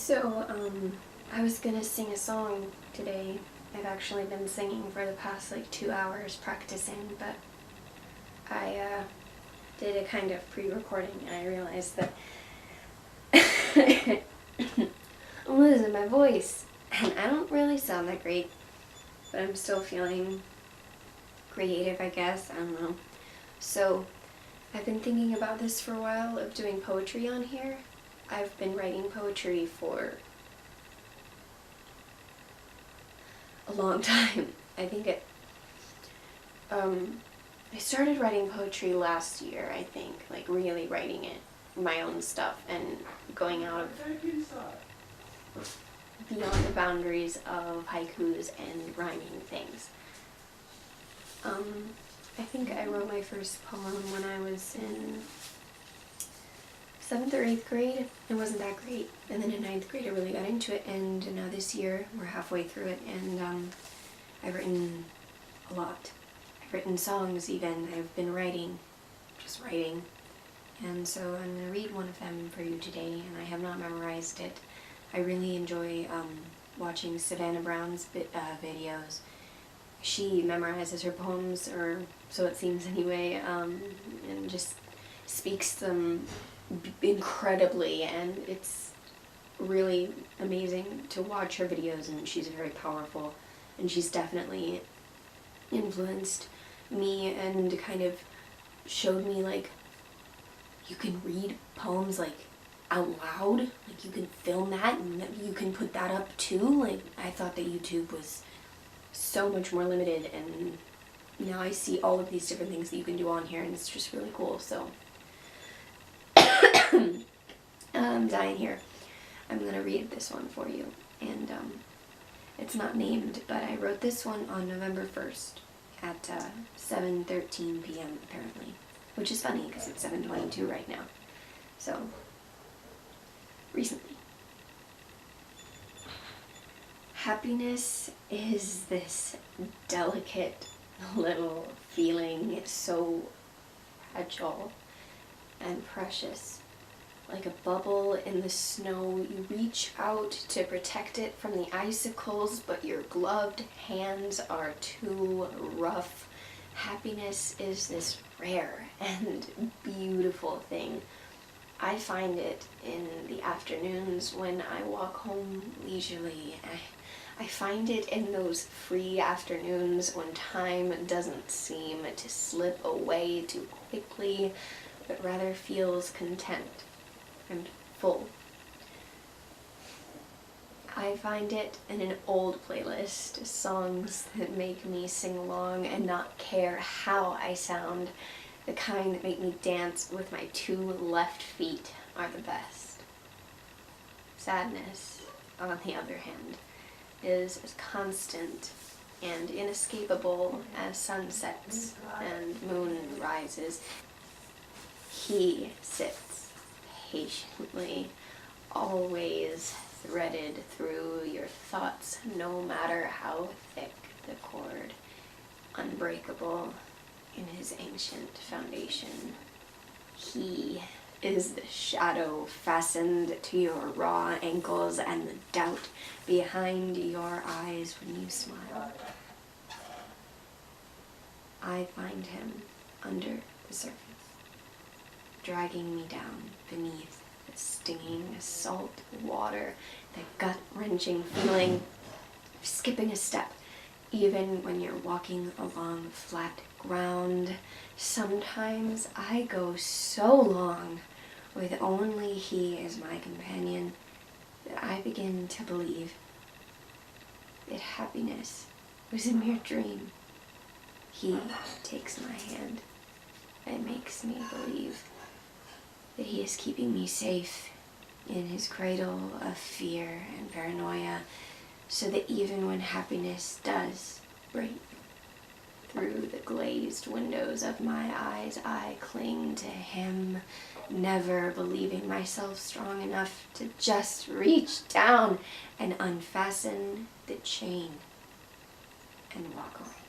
So, I was gonna sing a song today. I've actually been singing for the past 2 hours practicing, but I did a kind of pre-recording and I realized that I'm losing my voice and I don't really sound that great, but I'm still feeling creative, I guess. I don't know. So I've been thinking about this for a while, of doing poetry on here. I've been writing poetry for a long time. I think I started writing poetry last year, I think, really writing it, my own stuff, and going out of beyond the boundaries of haikus and rhyming things. I think I wrote my first poem when I was in 7th or 8th grade. It wasn't that great. And then in 9th grade I really got into it, and now this year we're halfway through it, and I've written a lot. I've written songs even. I've been writing, just writing. And so I'm going to read one of them for you today, and I have not memorized it. I really enjoy watching Savannah Brown's videos. She memorizes her poems, or so it seems anyway, and just speaks them incredibly, and it's really amazing to watch her videos, and she's very powerful, and she's definitely influenced me and kind of showed me you can read poems out loud, you can film that and you can put that up too. I thought that YouTube was so much more limited, and now I see all of these different things that you can do on here, and it's just really cool. So I'm dying here. I'm gonna read this one for you, and it's not named, but I wrote this one on November 1st at 7:13 p.m. apparently, which is funny because it's 7:22 right now. So recently. Happiness is this delicate little feeling. It's so fragile and precious. Like a bubble in the snow, you reach out to protect it from the icicles, but your gloved hands are too rough. Happiness is this rare and beautiful thing. I find it in the afternoons when I walk home leisurely. I find it in those free afternoons when time doesn't seem to slip away too quickly, but rather feels content and full. I find it in an old playlist, songs that make me sing along and not care how I sound. The kind that make me dance with my 2 left feet are the best. Sadness, on the other hand, is as constant and inescapable as sunsets and moon rises. He sits patiently, always threaded through your thoughts, no matter how thick the cord, unbreakable in his ancient foundation. He is the shadow fastened to your raw ankles and the doubt behind your eyes when you smile. I find him under the surface, dragging me down beneath the stinging salt water, the gut-wrenching feeling of skipping a step, even when you're walking along flat ground. Sometimes I go so long with only he as my companion that I begin to believe that happiness was a mere dream. He takes my hand and makes me believe that he is keeping me safe in his cradle of fear and paranoia, so that even when happiness does break through the glazed windows of my eyes, I cling to him, never believing myself strong enough to just reach down and unfasten the chain and walk away.